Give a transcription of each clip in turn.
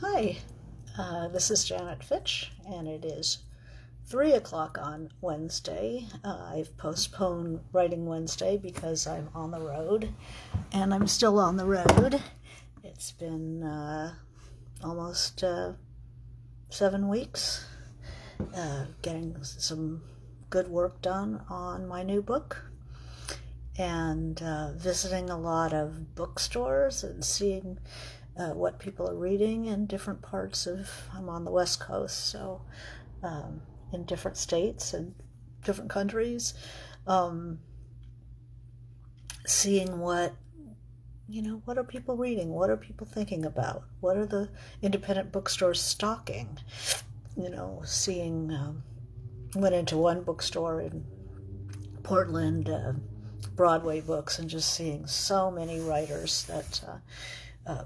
Hi, this is Janet Fitch, and it is 3 o'clock on Wednesday. I've postponed writing Wednesday because I'm on the road, and I'm still on the road. It's been almost 7 weeks getting some good work done on my new book, and visiting a lot of bookstores and seeing what people are reading in different parts of, I'm on the West Coast, so in different states and different countries, seeing what are people reading, what are people thinking about, what are the independent bookstores stocking, seeing, went into one bookstore in Portland, Broadway Books, and just seeing so many writers that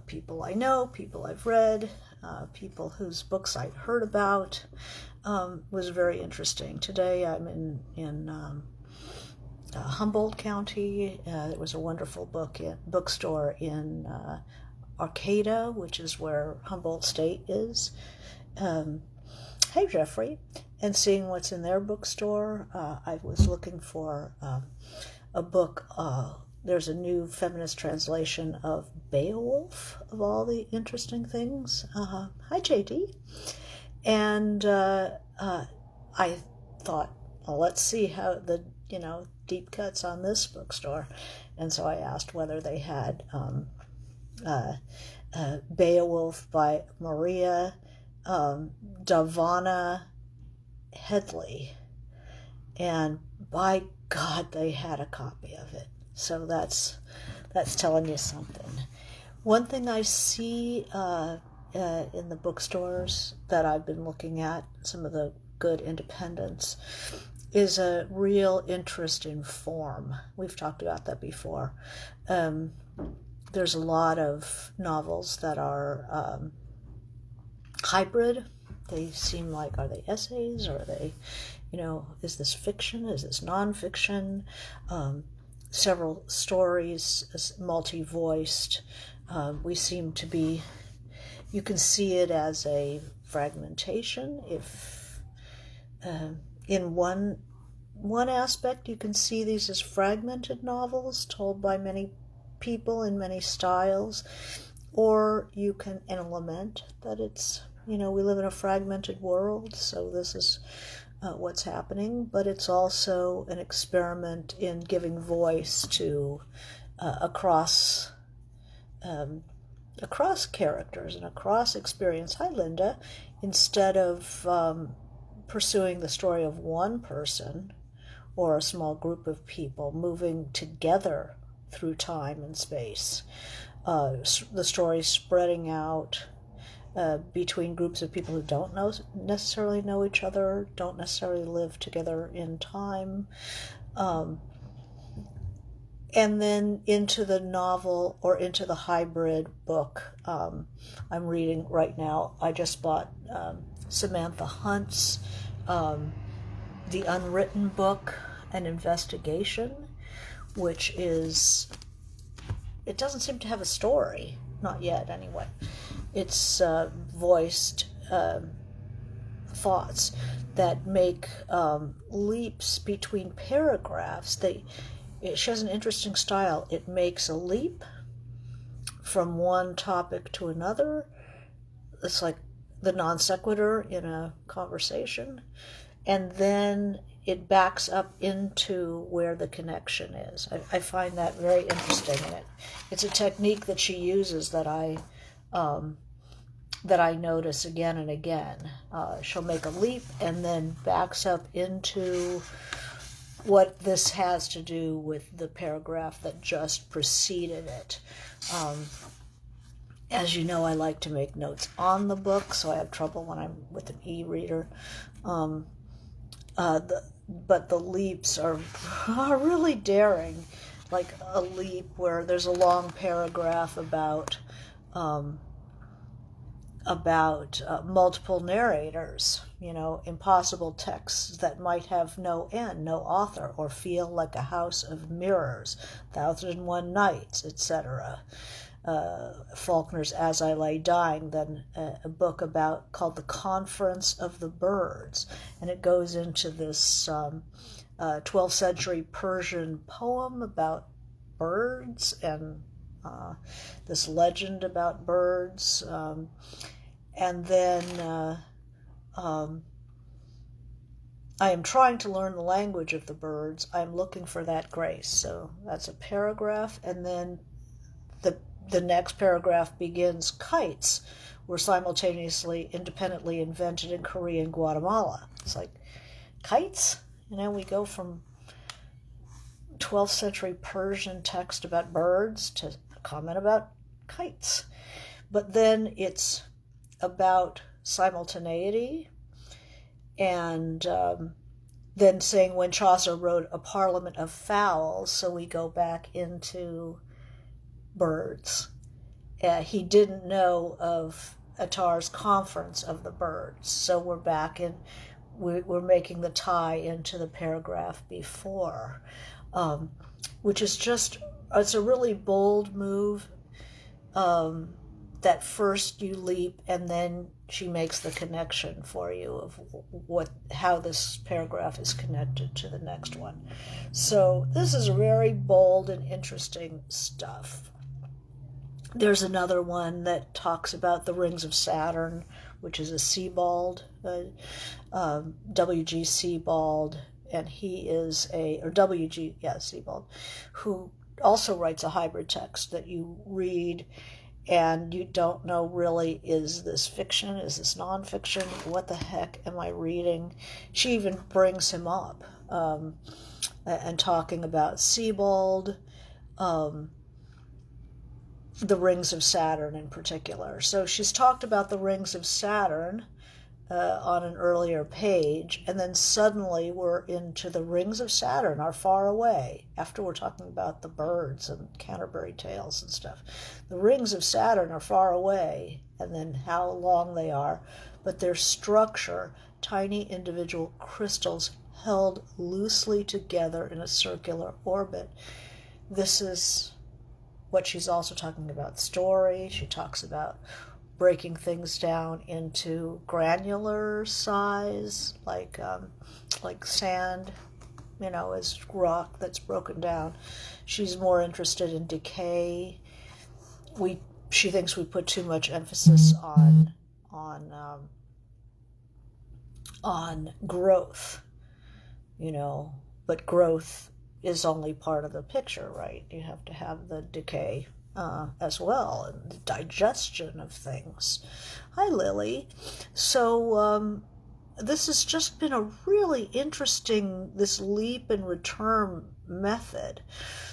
people I know, people I've read, people whose books I've heard about, was very interesting. Today I'm in Humboldt County. There was a wonderful bookstore in Arcata, which is where Humboldt State is. Hey, Jeffrey. And seeing what's in their bookstore. I was looking for a book. There's a new feminist translation of Beowulf, of all the interesting things. Hi, JD. And I thought, well, let's see how the, deep cuts on this bookstore. And so I asked whether they had Beowulf by Maria Davana Headley. And by God, they had a copy of it. So that's telling you something. One thing I see in the bookstores that I've been looking at, some of the good independents, is a real interest in form. We've talked about that before. There's a lot of novels that are hybrid. They seem like, are they essays? Or are they, is this fiction? Is this nonfiction? Several stories, multi-voiced. We seem to be, you can see it as a fragmentation. If in one aspect you can see these as fragmented novels told by many people in many styles, or you can lament that it's, we live in a fragmented world, so this is what's happening, but it's also an experiment in giving voice to across characters and across experience. Hi, Linda. Instead of pursuing the story of one person or a small group of people moving together through time and space, the story spreading out between groups of people who don't necessarily know each other, don't necessarily live together in time, and then into the novel or into the hybrid book. I'm reading right now. I just bought Samantha Hunt's The Unwritten Book, An Investigation, which is, it doesn't seem to have a story, not yet anyway. It's voiced thoughts that make leaps between paragraphs. She has an interesting style. It makes a leap from one topic to another. It's like the non sequitur in a conversation. And then it backs up into where the connection is. I find that very interesting. And it's a technique that she uses that I notice again and again. She'll make a leap and then backs up into what this has to do with the paragraph that just preceded it. As you know, I like to make notes on the book, so I have trouble when I'm with an e-reader. But the leaps are really daring, like a leap where there's a long paragraph about multiple narrators, impossible texts that might have no end, no author, or feel like a house of mirrors, 1,001 nights, etc. Faulkner's As I Lay Dying, then a book called The Conference of the Birds, and it goes into this 12th century Persian poem about birds and this legend about birds, and then I am trying to learn the language of the birds. I am looking for that grace. So that's a paragraph, and then the next paragraph begins. Kites were simultaneously independently invented in Korea and Guatemala. It's like, kites? We go from 12th century Persian text about birds to a comment about kites. But then it's about simultaneity, and then saying when Chaucer wrote A Parliament of Fowls, so we go back into birds. He didn't know of Attar's Conference of the Birds, so we're back in, we're making the tie into the paragraph before, which is just, it's a really bold move, that first you leap and then she makes the connection for you of how this paragraph is connected to the next one. So this is very bold and interesting stuff. There's another one that talks about the rings of Saturn, which is a Sebald, W.G. Sebald, and he is Sebald, who also writes a hybrid text that you read and you don't know really, is this fiction, is this nonfiction, what the heck am I reading? She even brings him up and talking about Sebald, the rings of Saturn in particular. So she's talked about the rings of Saturn on an earlier page, and then suddenly we're into the rings of Saturn are far away, after we're talking about the birds and Canterbury Tales and stuff. The rings of Saturn are far away, and then how long they are, but their structure, tiny individual crystals held loosely together in a circular orbit. This is what she's also talking about story. She talks about breaking things down into granular size, like sand, is rock that's broken down. She's more interested in decay. She thinks we put too much emphasis on growth, but growth is only part of the picture, right? You have to have the decay as well, and the digestion of things. Hi, Lily. So this has just been a really interesting, this leap and return method.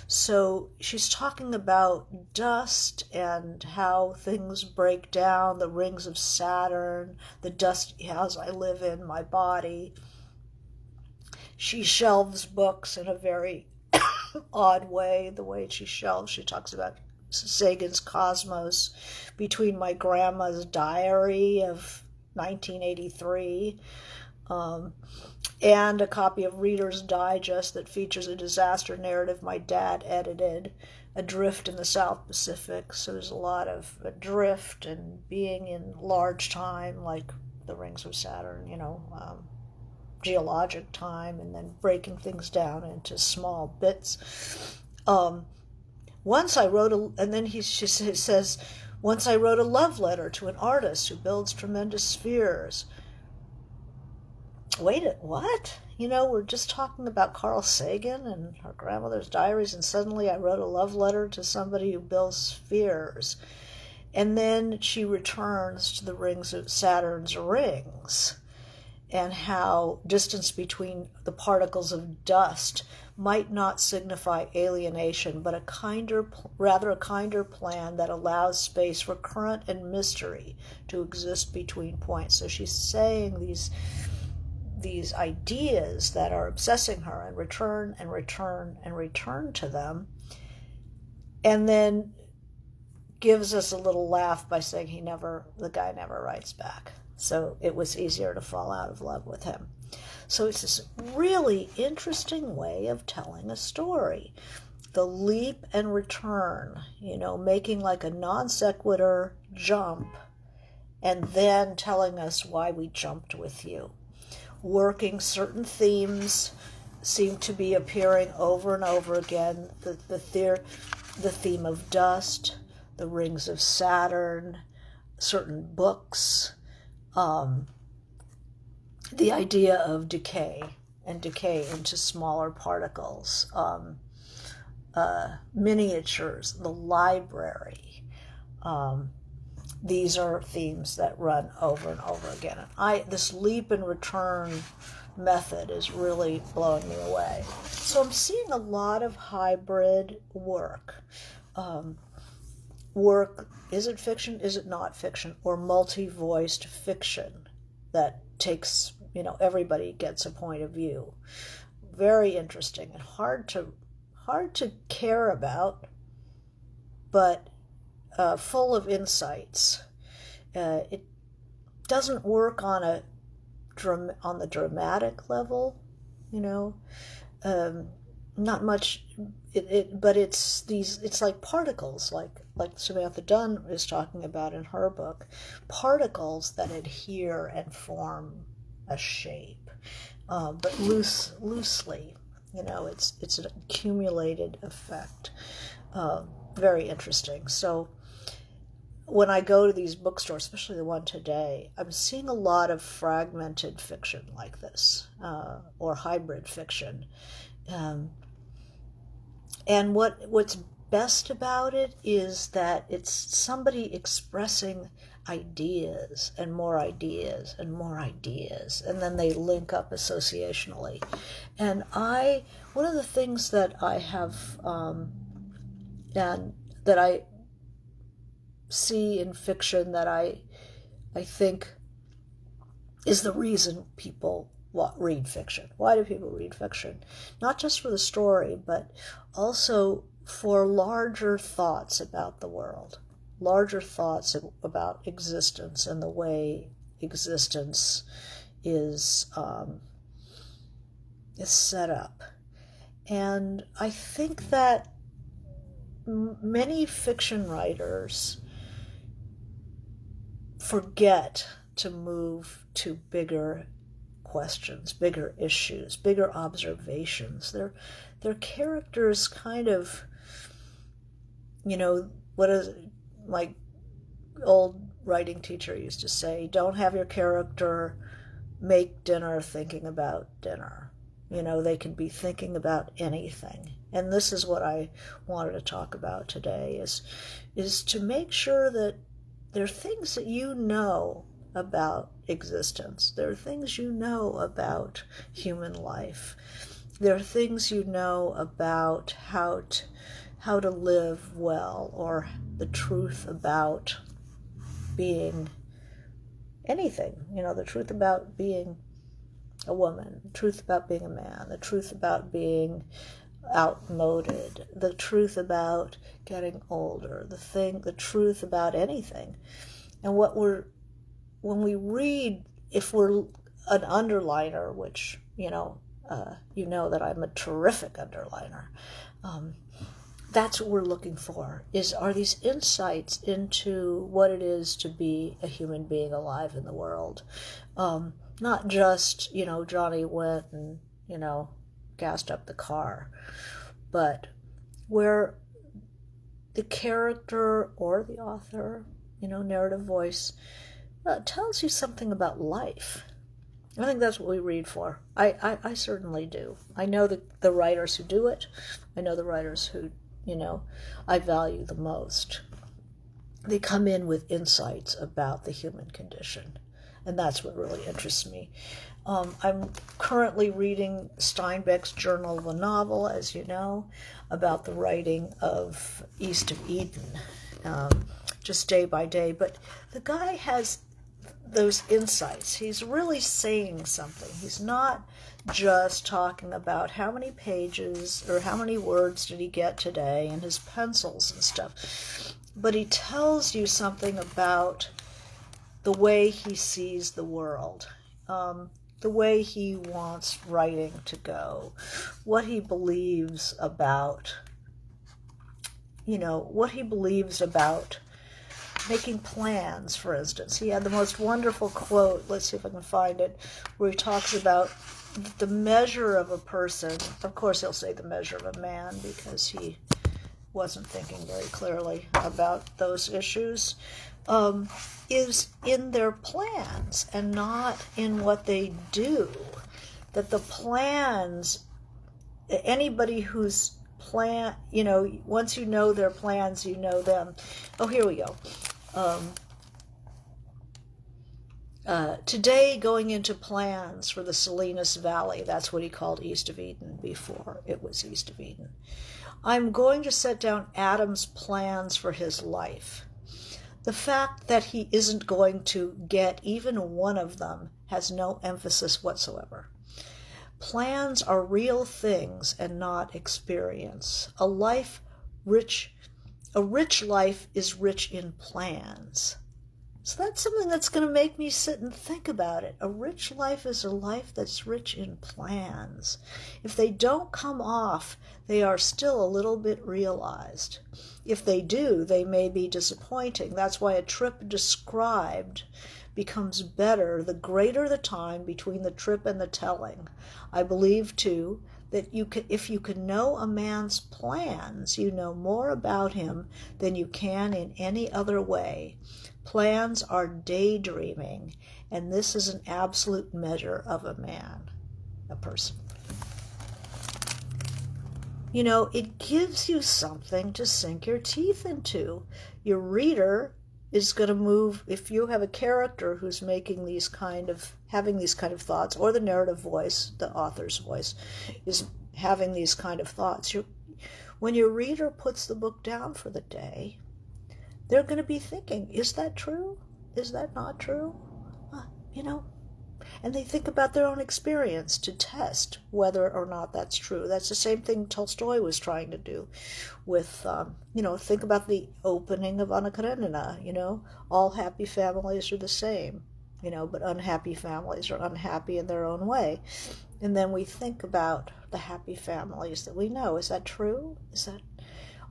So she's talking about dust and how things break down, the rings of Saturn, the dusty house I live in, my body. She shelves books in a very odd way, the way she shelves. She talks about Sagan's Cosmos, between my grandma's diary of 1983 and a copy of Reader's Digest that features a disaster narrative my dad edited, Adrift in the South Pacific. So there's a lot of adrift and being in large time, like the rings of Saturn, geologic time, and then breaking things down into small bits. Once I wrote and then she says, once I wrote a love letter to an artist who builds tremendous spheres. Wait, what? We're just talking about Carl Sagan and her grandmother's diaries, and suddenly I wrote a love letter to somebody who builds spheres. And then she returns to the rings of Saturn's rings, and how distance between the particles of dust might not signify alienation, but rather a kinder plan that allows space for current and mystery to exist between points. So she's saying these ideas that are obsessing her, and return and return and return to them, and then gives us a little laugh by saying the guy never writes back. So it was easier to fall out of love with him. So it's this really interesting way of telling a story. the leap and return, making like a non sequitur jump and then telling us why we jumped with you. Working certain themes seem to be appearing over and over again. The theme of dust, the rings of Saturn, certain books, the idea of decay and decay into smaller particles, miniatures, the library. These are themes that run over and over again. And this leap and return method is really blowing me away. So I'm seeing a lot of hybrid work. Is it fiction? Is it not fiction? Or multi-voiced fiction that takes, everybody gets a point of view. Very interesting and hard to care about, but full of insights. It doesn't work on the dramatic level, not much. But it's like particles, like Samantha Dunn is talking about in her book, particles that adhere and form a shape, but loosely. It's an accumulated effect. Very interesting. So when I go to these bookstores, especially the one today, I'm seeing a lot of fragmented fiction like this, or hybrid fiction. And what's best about it is that it's somebody expressing ideas and more ideas and more ideas, and then they link up associationally. And one of the things that I have, and that I see in fiction that I think is the reason people read fiction. Why do people read fiction? Not just for the story, but also for larger thoughts about the world, larger thoughts about existence and the way existence is set up. And I think that many fiction writers forget to move to bigger questions, bigger issues, bigger observations. Their characters kind of, what is my old writing teacher used to say, don't have your character make dinner thinking about dinner. They can be thinking about anything. And this is what I wanted to talk about today, is to make sure that there are things that you know about existence. There are things you know about human life. There are things you know about how to live well, or the truth about being anything. The truth about being a woman, the truth about being a man, the truth about being outmoded, the truth about getting older, the truth about anything. And when we read, if we're an underliner, which, that I'm a terrific underliner, that's what we're looking for, are these insights into what it is to be a human being alive in the world. Not just, Johnny went and, gassed up the car, but where the character or the author, narrative voice, tells you something about life. I think that's what we read for. I certainly do. I know the writers who do it. I know the writers who, I value the most. They come in with insights about the human condition. And that's what really interests me. I'm currently reading Steinbeck's Journal of a Novel, as you know, about the writing of East of Eden, just day by day. But the guy has those insights. He's really saying something. He's not just talking about how many pages or how many words did he get today and his pencils and stuff. But he tells you something about the way he sees the world, the way he wants writing to go, what he believes about what he believes about making plans, for instance. He had the most wonderful quote, let's see if I can find it, where he talks about the measure of a person. Of course, he'll say the measure of a man because he wasn't thinking very clearly about those issues, is in their plans and not in what they do. That the plans, anybody who's once you know their plans, you know them. Oh, here we go. Today, going into plans for the Salinas Valley, that's what he called East of Eden before it was East of Eden. I'm going to set down Adam's plans for his life. The fact that he isn't going to get even one of them has no emphasis whatsoever. Plans are real things and not experience. A rich life is rich in plans. So that's something that's going to make me sit and think about it. A rich life is a life that's rich in plans. If they don't come off, they are still a little bit realized. If they do, they may be disappointing. That's why a trip described becomes better the greater the time between the trip and the telling. I believe, too, that if you can know a man's plans, you know more about him than you can in any other way. Plans are daydreaming, and this is an absolute measure of a man, a person. It gives you something to sink your teeth into. Your reader is going to move, if you have a character who's having these kind of thoughts, or the narrative voice, the author's voice, is having these kind of thoughts. When your reader puts the book down for the day, they're going to be thinking, is that true? Is that not true? And they think about their own experience to test whether or not that's true. That's the same thing Tolstoy was trying to do with, think about the opening of Anna Karenina, all happy families are the same, but unhappy families are unhappy in their own way. And then we think about the happy families that we know. Is that true?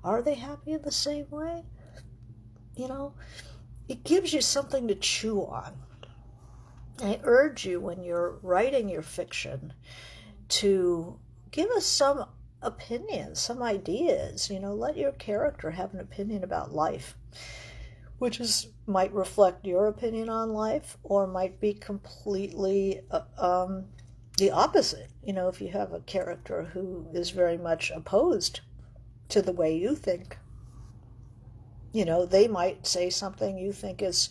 Are they happy in the same way? It gives you something to chew on. I urge you, when you're writing your fiction, to give us some opinions, some ideas. Let your character have an opinion about life, which might reflect your opinion on life, or might be completely the opposite. If you have a character who is very much opposed to the way you think, they might say something you think is,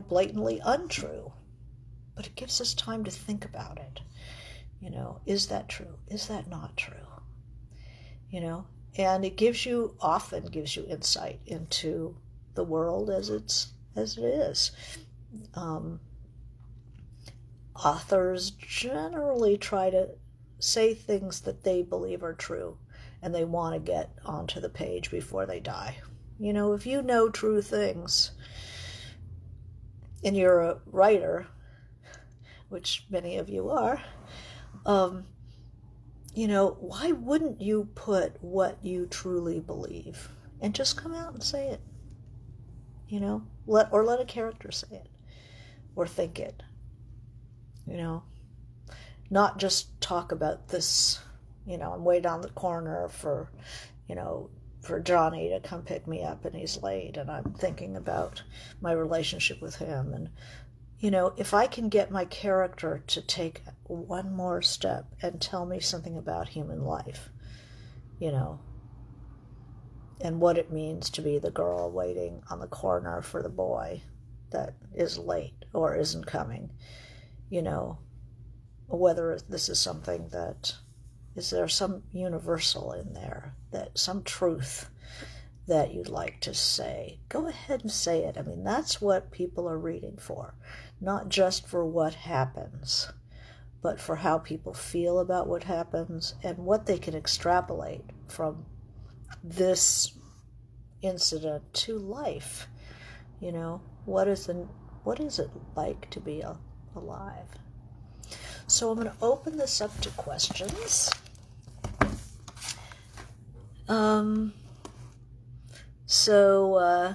blatantly untrue. But it gives us time to think about it. Is that true? Is that not true? And it often gives you insight into the world as it is. Authors generally try to say things that they believe are true, and they want to get onto the page before they die. If you know true things, and you're a writer, which many of you are, why wouldn't you put what you truly believe and just come out and say it? Let a character say it or think it. Not just talk about this, I'm way down the corner for Johnny to come pick me up and he's late and I'm thinking about my relationship with him. And, if I can get my character to take one more step and tell me something about human life, and what it means to be the girl waiting on the corner for the boy that is late or isn't coming, whether this is something is there some universal in there, some truth that you'd like to say, go ahead and say it. That's what people are reading for, not just for what happens, but for how people feel about what happens and what they can extrapolate from this incident to life. What is it like to be alive? So I'm going to open this up to questions. So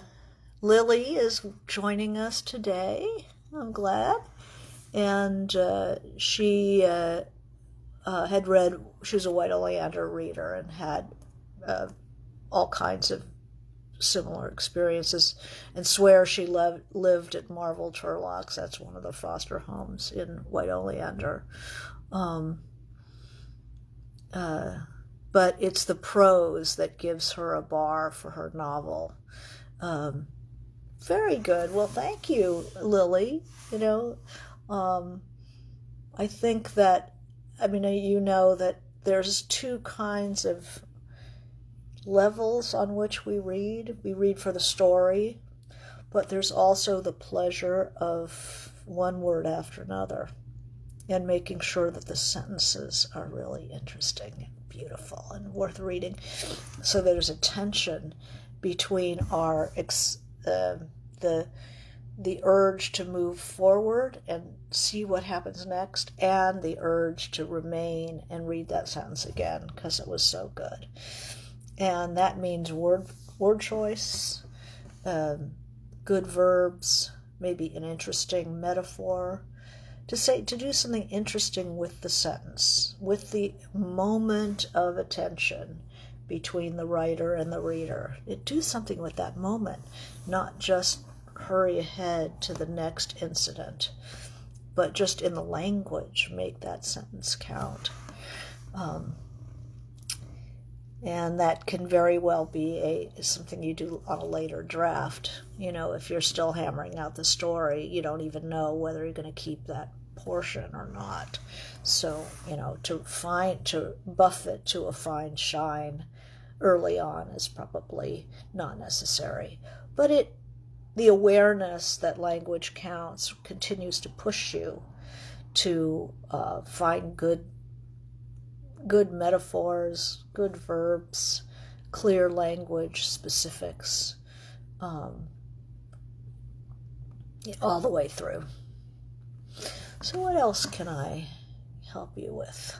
Lily is joining us today. I'm glad. And she had read, she was a White Oleander reader and had all kinds of similar experiences, and swears she lived at Marvel Turlock's. That's one of the foster homes in White Oleander. But it's the prose that gives her a bar for her novel. Very good. Well, thank you, Lily. I think that, that there's two kinds of levels on which we read. We read for the story, but there's also the pleasure of one word after another and making sure that the sentences are really interesting and beautiful and worth reading. So there's a tension between our the urge to move forward and see what happens next, and the urge to remain and read that sentence again because it was so good. And that means word choice, good verbs, maybe an interesting metaphor, to do something interesting with the sentence, with the moment of attention between the writer and the reader. Do something with that moment, not just hurry ahead to the next incident, but just in the language, make that sentence count. And that can very well be something you do on a later draft. If you're still hammering out the story, you don't even know whether you're going to keep that portion or not. So, to buff it to a fine shine early on is probably not necessary. But the awareness that language counts continues to push you to find good metaphors, good verbs, clear language, specifics, all the way through. So what else can I help you with?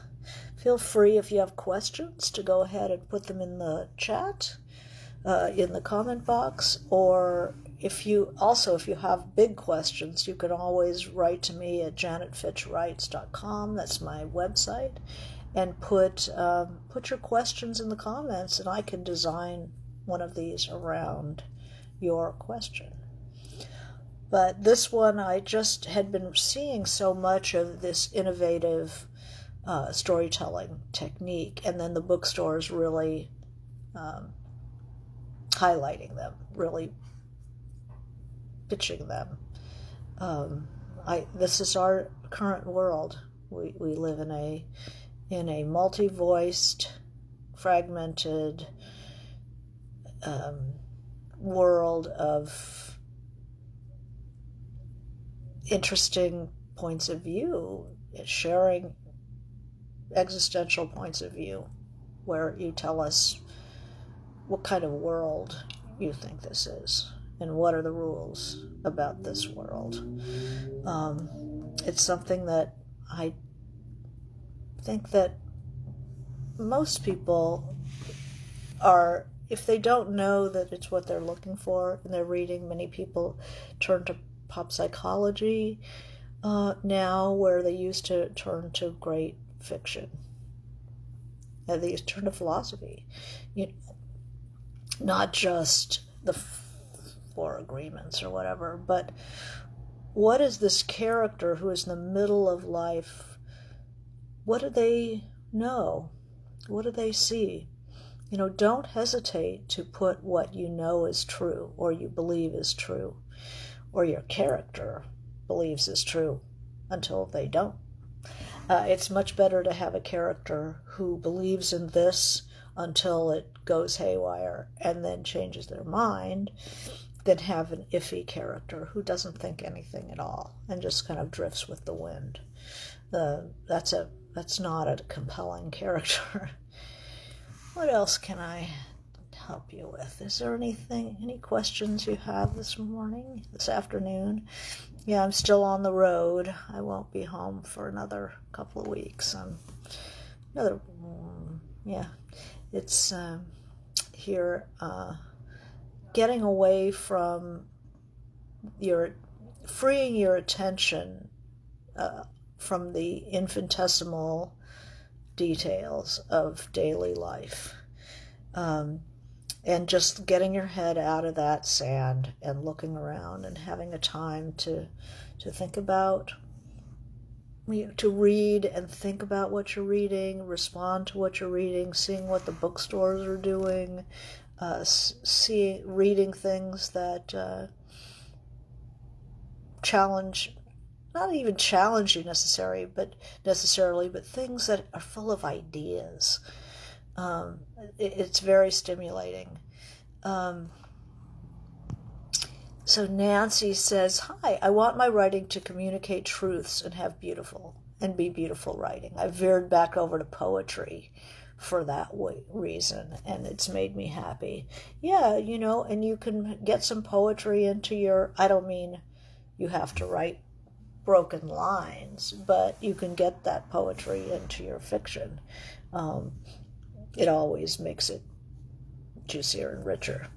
Feel free, if you have questions, to go ahead and put them in the chat, in the comment box, or if you have big questions, you can always write to me at janetfitchwrites.com. That's my website. And put your questions in the comments, and I can design one of these around your question. But this one, I just had been seeing so much of this innovative storytelling technique, and then the bookstores really highlighting them, really pitching them. This is our current world. We live in a multi-voiced, fragmented world of interesting points of view, sharing existential points of view, where you tell us what kind of world you think this is and what are the rules about this world. It's something that I think that most people are, if they don't know that it's what they're looking for and they're reading, many people turn to pop psychology now, where they used to turn to great fiction. And they used to turn to philosophy. Not just the Four Agreements or whatever, but what is this character who is in the middle of life? What do they know? What do they see? Don't hesitate to put what you know is true, or you believe is true, or your character believes is true, until they don't. It's much better to have a character who believes in this until it goes haywire and then changes their mind, than have an iffy character who doesn't think anything at all and just kind of drifts with the wind. That's not a compelling character. What else can I help you with? Is there any questions you have this afternoon? Yeah, I'm still on the road. I won't be home for another couple of weeks. It's here getting away from freeing your attention from the infinitesimal details of daily life, and just getting your head out of that sand and looking around and having a time to think about, to read and think about what you're reading, respond to what you're reading, seeing what the bookstores are doing, reading things that challenge, not even challenge you necessarily, but things that are full of ideas. It's very stimulating. So Nancy says, "Hi, I want my writing to communicate truths and be beautiful writing. I veered back over to poetry for that reason, and it's made me happy." Yeah, and you can get some poetry into I don't mean you have to write broken lines, but you can get that poetry into your fiction. It always makes it juicier and richer.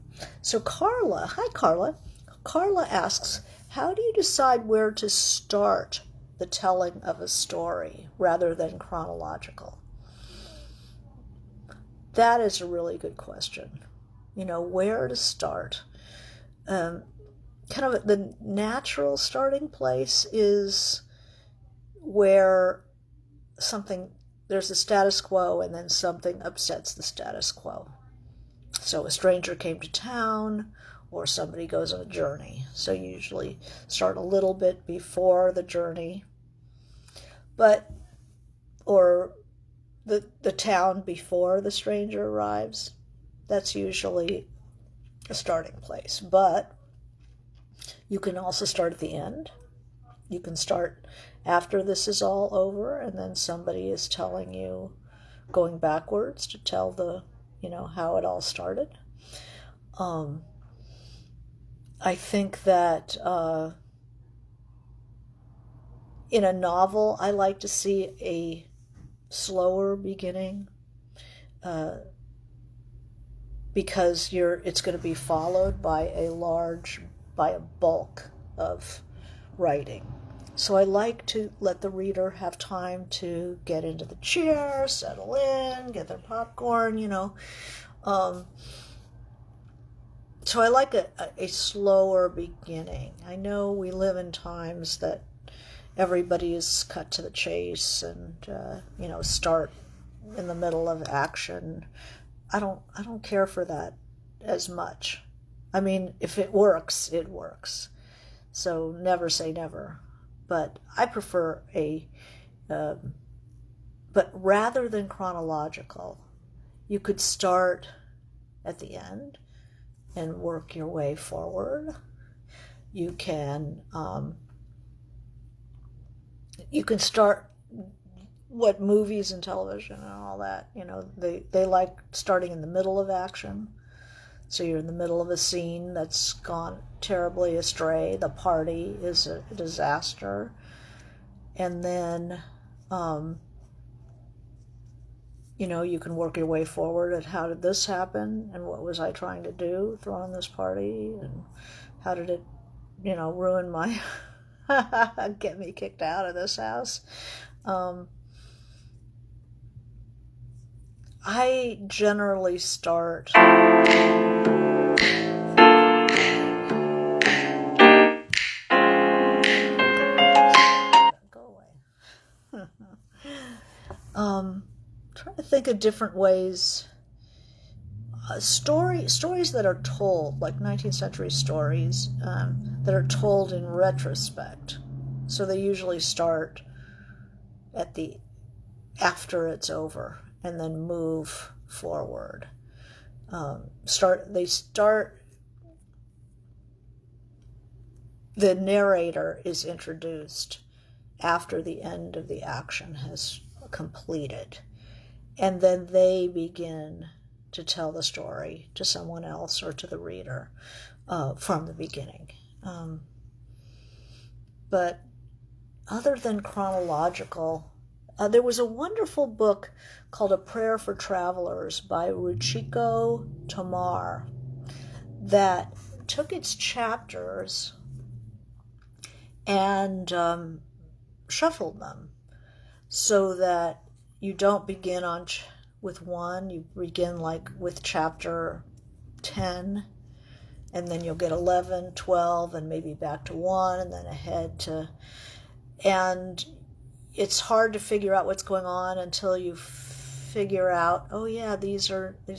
So Carla, hi Carla. Carla asks, how do you decide where to start the telling of a story rather than chronological? That is a really good question. Where to start. Kind of the natural starting place is where there's a status quo and then something upsets the status quo. So a stranger came to town, or somebody goes on a journey. So you usually start a little bit before the journey, or the town before the stranger arrives. That's usually a starting place. But you can also start at the end. You can start after this is all over, and then somebody is telling you, going backwards to tell how it all started. I think that in a novel, I like to see a slower beginning, because it's going to be followed by a bulk of writing. So I like to let the reader have time to get into the chair, settle in, get their popcorn, So I like a slower beginning. I know we live in times that everybody is cut to the chase and, start in the middle of action. I don't care for that as much. I mean, if it works, it works. So never say never. But I prefer but rather than chronological, you could start at the end and work your way forward. You can start what movies and television and all that, they like starting in the middle of action. So you're in the middle of a scene that's gone terribly astray. The party is a disaster. And then, you can work your way forward at how did this happen and what was I trying to do throwing this party and how did it, ruin my, get me kicked out of this house. I generally start trying to think of different ways. Stories that are told, like 19th century stories, that are told in retrospect. So they usually start after it's over and then move forward. The narrator is introduced after the end of the action has completed. And then they begin to tell the story to someone else or to the reader from the beginning. But other than chronological, there was a wonderful book called A Prayer for Travelers by Ruchiko Tomar that took its chapters and shuffled them so that you don't begin with one, you begin like with chapter 10, and then you'll get 11, 12, and maybe back to 1, and then ahead to... And it's hard to figure out what's going on until you figure out, oh yeah, these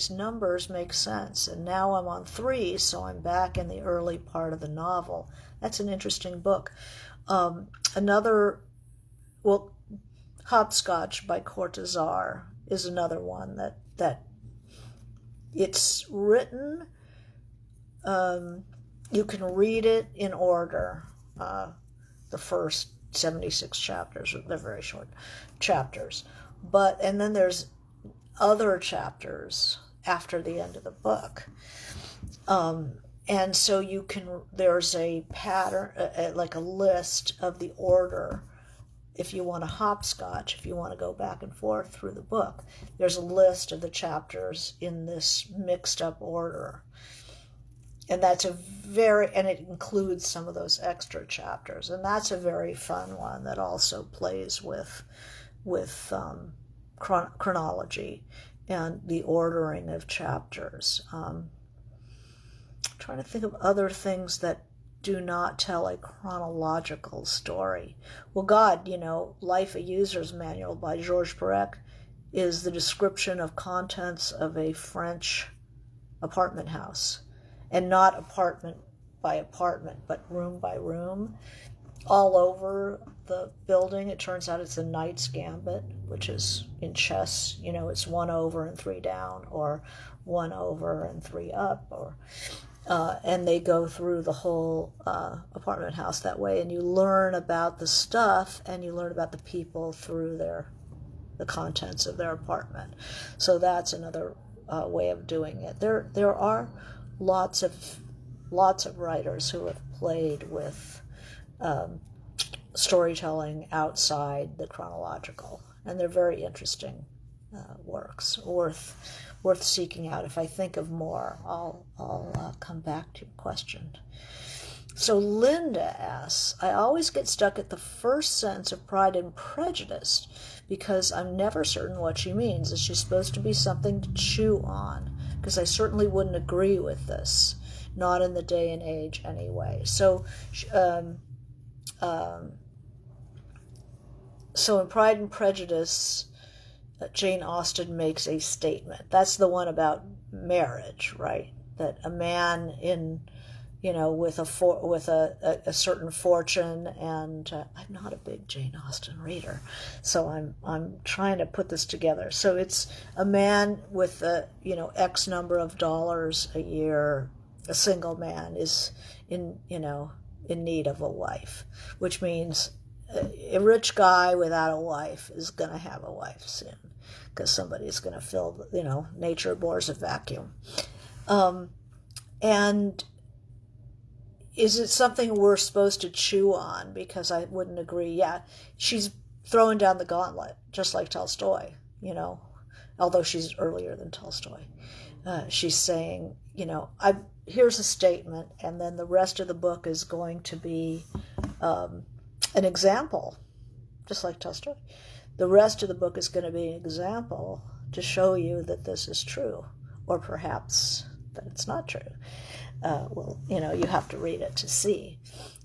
numbers make sense, and now I'm on 3, so I'm back in the early part of the novel. That's an interesting book. Hopscotch by Cortázar is another one that it's written. You can read it in order. The first 76 chapters, they're very short chapters, and then there's other chapters after the end of the book, and so there's a pattern, like a list of the order. If you want to hopscotch, if you want to go back and forth through the book, there's a list of the chapters in this mixed up order. And and it includes some of those extra chapters. And that's a very fun one that also plays with chronology and the ordering of chapters. Trying to think of other things that do not tell a chronological story. Well, Life a User's Manual by Georges Perec is the description of contents of a French apartment house. And not apartment by apartment, but room by room, all over the building. It turns out it's a knight's gambit, which is in chess, it's 1 over and 3 down, or 1 over and 3 up, and they go through the whole apartment house that way, and you learn about the stuff and you learn about the people through the contents of their apartment. So that's another way of doing it. There are lots of writers who have played with storytelling outside the chronological, and they're very interesting works, worth seeking out. If I think of more, I'll come back to your question. So Linda asks, I always get stuck at the first sentence of Pride and Prejudice because I'm never certain what she means. Is she supposed to be something to chew on? Because I certainly wouldn't agree with this, not in the day and age anyway. So in Pride and Prejudice, Jane Austen makes a statement. That's the one about marriage, right? That a man with a certain fortune, and I'm not a big Jane Austen reader, so I'm trying to put this together. So it's a man with X number of dollars a year. A single man is in need of a wife, which means a rich guy without a wife is going to have a wife soon, because somebody's going to fill, nature bores a vacuum. And is it something we're supposed to chew on? Because I wouldn't agree. Yeah, she's throwing down the gauntlet, just like Tolstoy, although she's earlier than Tolstoy. She's saying, here's a statement, and then the rest of the book is going to be an example, just like Tolstoy. The rest of the book is going to be an example to show you that this is true, or perhaps that it's not true. You have to read it to see.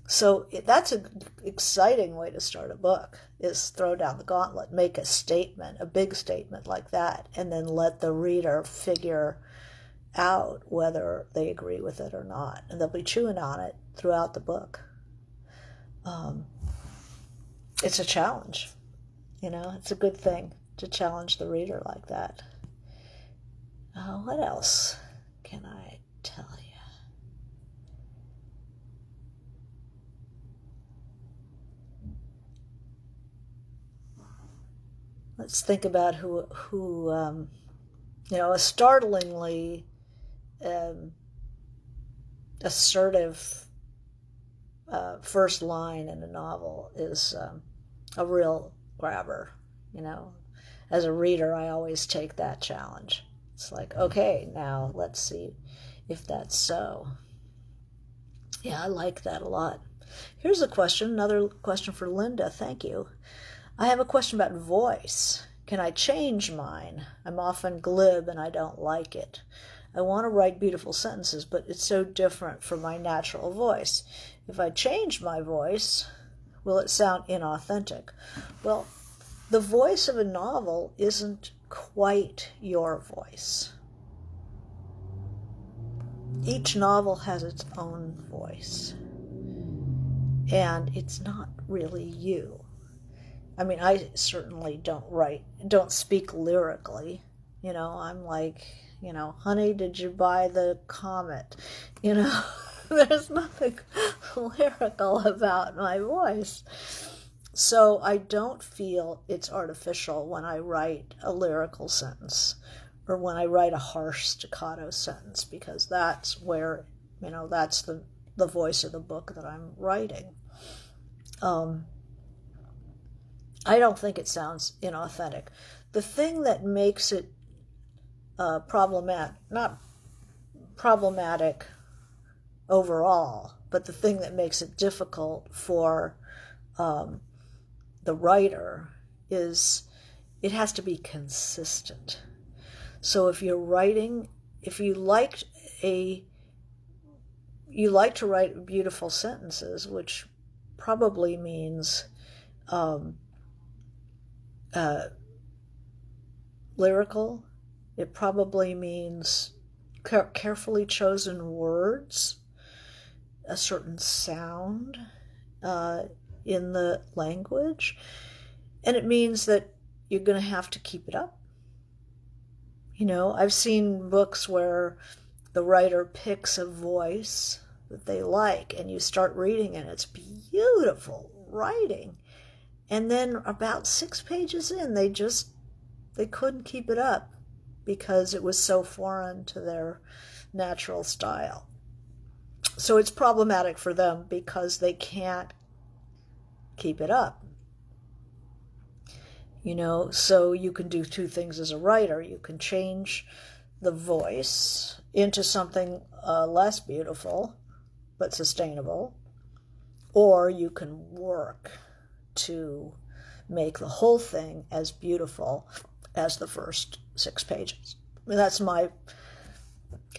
So that's an exciting way to start a book, is throw down the gauntlet, make a statement, a big statement like that, and then let the reader figure out whether they agree with it or not. And they'll be chewing on it throughout the book. It's a challenge. It's a good thing to challenge the reader like that. What else can I tell you? Let's think about who a startlingly assertive first line in a novel is a real grabber. As a reader, I always take that challenge. It's like, okay, now let's see if that's so. Yeah, I like that a lot. Here's a question, another question for Linda. Thank you. I have a question about voice. Can I change mine? I'm often glib and I don't like it. I want to write beautiful sentences, but it's so different from my natural voice. If I change my voice, will it sound inauthentic? Well, the voice of a novel isn't quite your voice. Each novel has its own voice, and it's not really you. I mean, I certainly don't speak lyrically. I'm like, honey, did you buy the comet? There's nothing lyrical about my voice. So I don't feel it's artificial when I write a lyrical sentence or when I write a harsh staccato sentence, because that's where, that's the voice of the book that I'm writing. I don't think it sounds inauthentic. The thing that makes it not problematic overall, but the thing that makes it difficult for the writer is it has to be consistent. So if you like to write beautiful sentences, which probably means lyrical, it probably means carefully chosen words, a certain sound in the language, and it means that you're going to have to keep it up. I've seen books where the writer picks a voice that they like, and you start reading and it's beautiful writing, and then about 6 pages in, they couldn't keep it up because it was so foreign to their natural style. So it's problematic for them because they can't keep it up. So you can do two things as a writer. You can change the voice into something less beautiful but sustainable, or you can work to make the whole thing as beautiful as the first 6 pages. I mean,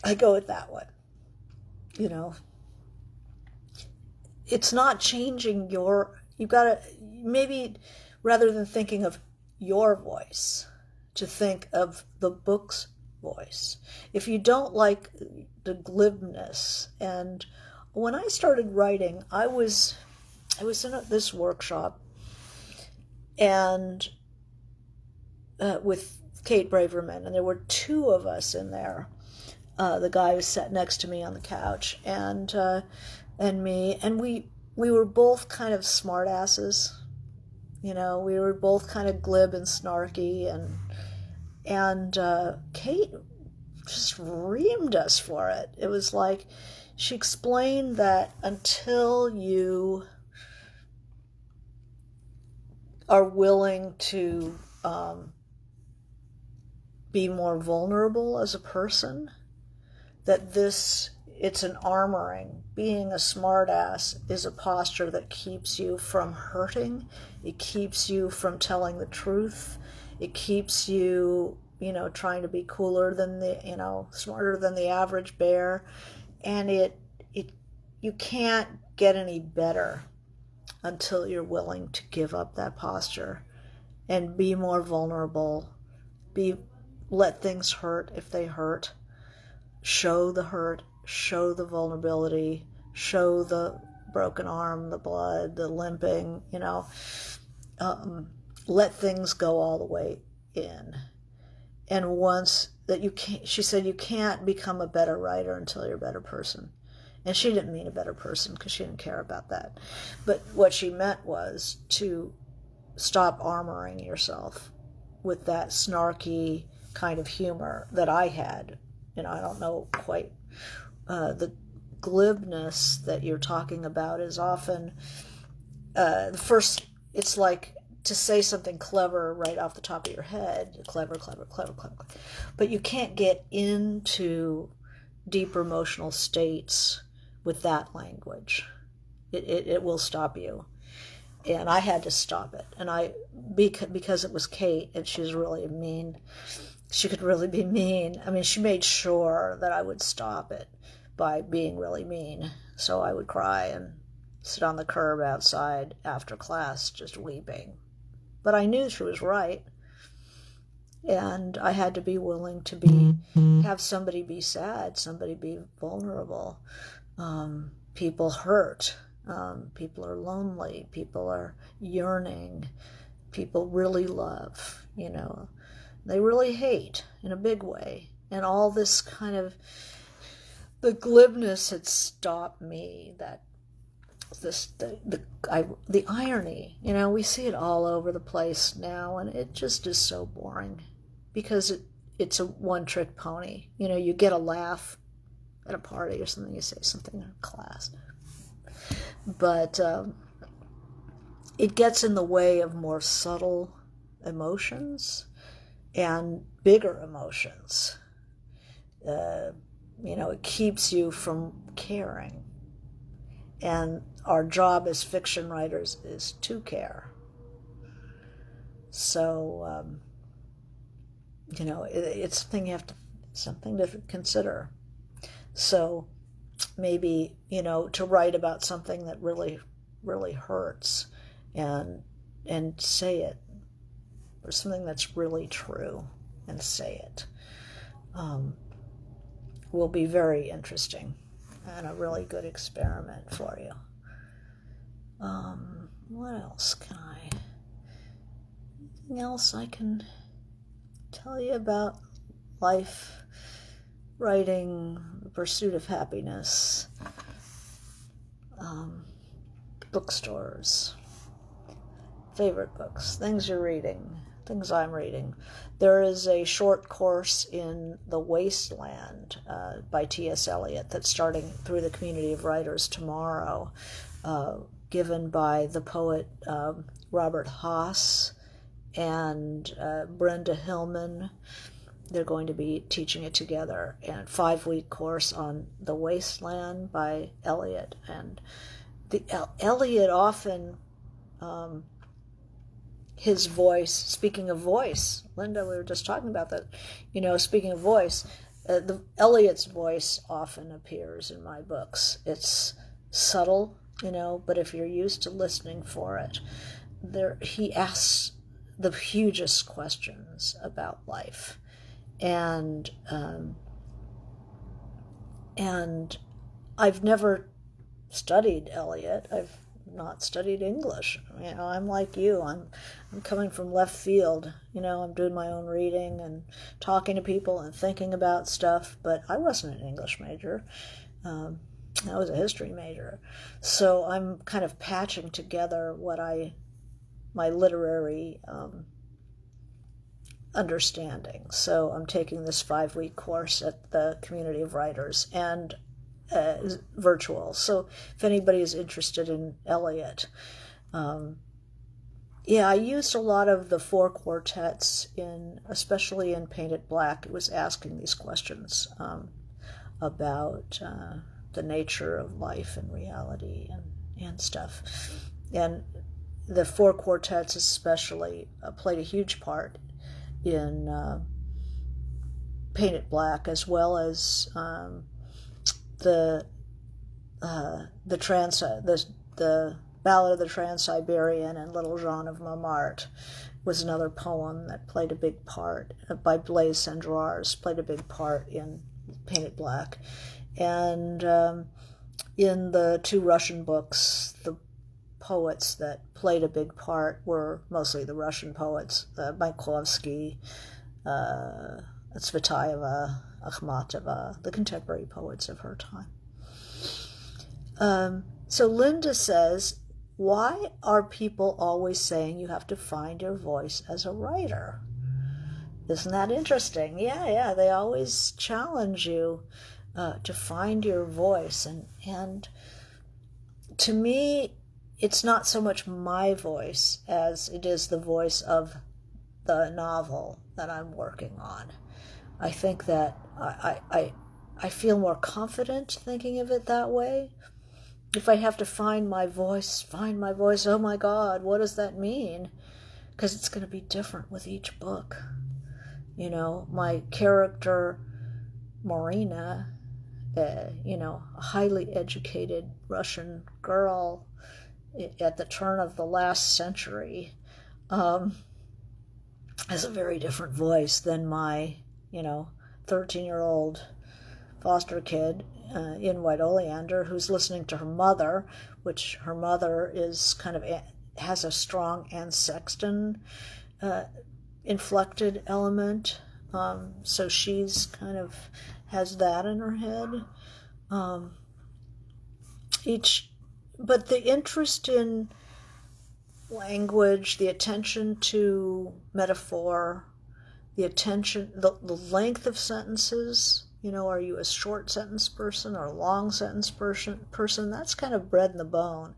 I go it that way. It's not changing you gotta, maybe rather than thinking of your voice, to think of the book's voice. If you don't like the glibness, and when I started writing, I was in this workshop and with Kate Braverman, and there were 2 of us in there. The guy who sat next to me on the couch, and me, and we were both kind of smart asses. We were both kind of glib and snarky, and Kate just reamed us for it. It was like she explained that until you are willing to be more vulnerable as a person, that it's an armoring. Being a smartass is a posture that keeps you from hurting. It keeps you from telling the truth. It keeps you, trying to be cooler than smarter than the average bear. And you can't get any better until you're willing to give up that posture and be more vulnerable. Let things hurt if they hurt. Show the hurt, show the vulnerability, show the broken arm, the blood, the limping, let things go all the way in. And once that she said, you can't become a better writer until you're a better person. And she didn't mean a better person because she didn't care about that. But what she meant was to stop armoring yourself with that snarky kind of humor that I had. I don't know quite. The glibness that you're talking about is often it's like to say something clever right off the top of your head. Clever. But you can't get into deeper emotional states with that language. It will stop you. And I had to stop it. And because it was Kate, and she was really mean, she could really be mean. I mean, she made sure that I would stop it by being really mean. So I would cry and sit on the curb outside after class just weeping. But I knew she was right. And I had to be willing to have somebody be sad, somebody be vulnerable. People hurt. People are lonely. People are yearning. People really love, They really hate in a big way. And all this kind of, the glibness had stopped me, the irony, we see it all over the place now, and it just is so boring because it's a one-trick pony. You get a laugh at a party or something, you say something in class, but it gets in the way of more subtle emotions and bigger emotions. It keeps you from caring. And our job as fiction writers is to care. So, it's something to consider. So maybe, to write about something that really, really hurts and say it, or something that's really true and say it, will be very interesting and a really good experiment for you. What else anything else I can tell you about life, writing, the pursuit of happiness, bookstores, favorite books, things you're reading, things I'm reading. There is a short course in The Wasteland by T.S. Eliot that's starting through the community of writers tomorrow, given by the poet Robert Haas and Brenda Hillman. They're going to be teaching it together, and 5-week course on The Wasteland by Eliot. And Eliot often, his voice, speaking of voice, Linda, we were just talking about that, speaking of voice, Eliot's voice often appears in my books. It's subtle, but if you're used to listening for it, he asks the hugest questions about life. And I've never studied Eliot. I've not studied English. I'm like you. I'm coming from left field. I'm doing my own reading and talking to people and thinking about stuff. But I wasn't an English major. I was a history major. So I'm kind of patching together my literary understanding. So I'm taking this 5-week course at the Community of Writers and virtual. So if anybody is interested in Eliot, I used a lot of the 4 quartets especially in Painted Black. It was asking these questions about the nature of life and reality and stuff. And the 4 quartets especially played a huge part in Painted Black, as well as the Ballad of the Trans-Siberian and Little Jean of Montmartre was another poem that played a big part, by Blaise Cendrars, played a big part in Painted Black. And in the 2 Russian books, the poets that played a big part were mostly the Russian poets, Mayakovsky, Tsvetaeva, Akhmatova, the contemporary poets of her time. So Linda says, why are people always saying you have to find your voice as a writer? Isn't that interesting? Yeah, they always challenge you to find your voice. And to me, it's not so much my voice as it is the voice of the novel that I'm working on. I think that I I feel more confident thinking of it that way. If I have to find my voice, oh my God, what does that mean? Because it's going to be different with each book. You know, my character, Marina, you know, a highly educated Russian girl at the turn of the last century, has a very different voice than my, you know, 13-year-old foster kid in White Oleander, who's listening to her mother, which her mother is kind of has a strong Anne Sexton inflected element. So she's kind of has that in her head. But the interest in language, the attention to metaphor, the length of sentences, you know, are you a short sentence person or a long sentence person? That's kind of bred in the bone.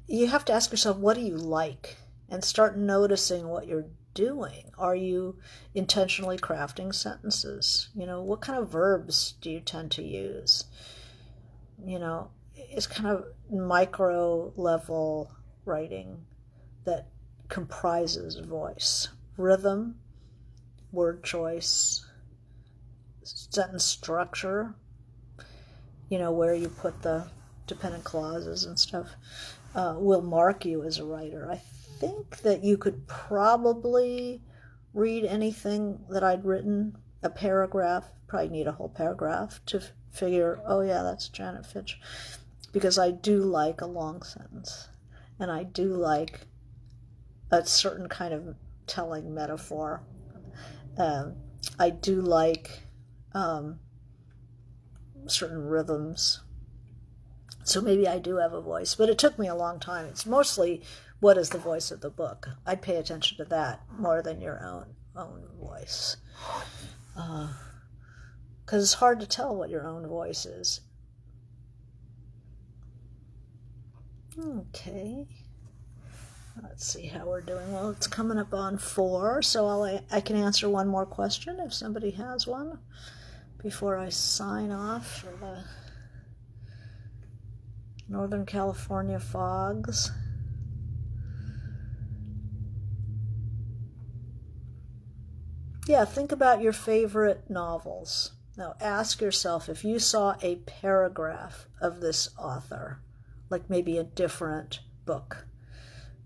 You have to ask yourself, what do you like? And start noticing what you're doing. Are you intentionally crafting sentences? You know, what kind of verbs do you tend to use? You know, it's kind of micro level writing that comprises voice. Rhythm, word choice, sentence structure, you know, where you put the dependent clauses and stuff, will mark you as a writer. I think that you could probably read anything that I'd written, a paragraph, probably need a whole paragraph to figure, oh yeah, that's Janet Fitch, because I do like a long sentence, and I do like a certain kind of telling metaphor. I do like certain rhythms. So maybe I do have a voice, but it took me a long time. It's mostly, what is the voice of the book? I'd pay attention to that more than your own voice. Because it's hard to tell what your own voice is. Okay. Let's see how we're doing. Well, it's coming up on 4, so I can answer one more question if somebody has one before I sign off for the Northern California fogs. Yeah, think about your favorite novels. Now ask yourself, if you saw a paragraph of this author, like maybe a different book,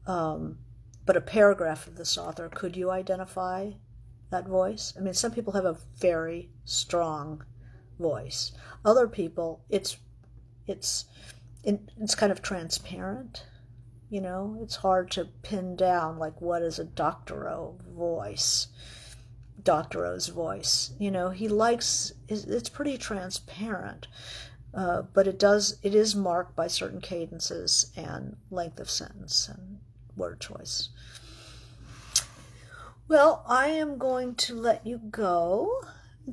but a paragraph of this author, could you identify that voice? I mean, some people have a very strong voice. Other people, it's kind of transparent, you know. It's hard to pin down, like, what is a Doctorow's voice. You know, it's pretty transparent, but it is marked by certain cadences and length of sentence and word choice. Well, I am going to let you go.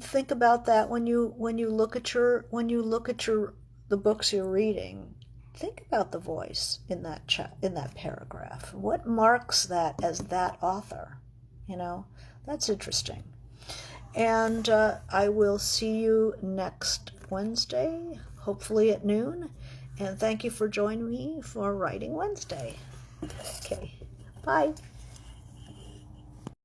Think about that when you look at the books you're reading. Think about the voice in that paragraph. What marks that as that author? You know, that's interesting. And I will see you next Wednesday, hopefully at noon. And thank you for joining me for Writing Wednesday. Okay, bye.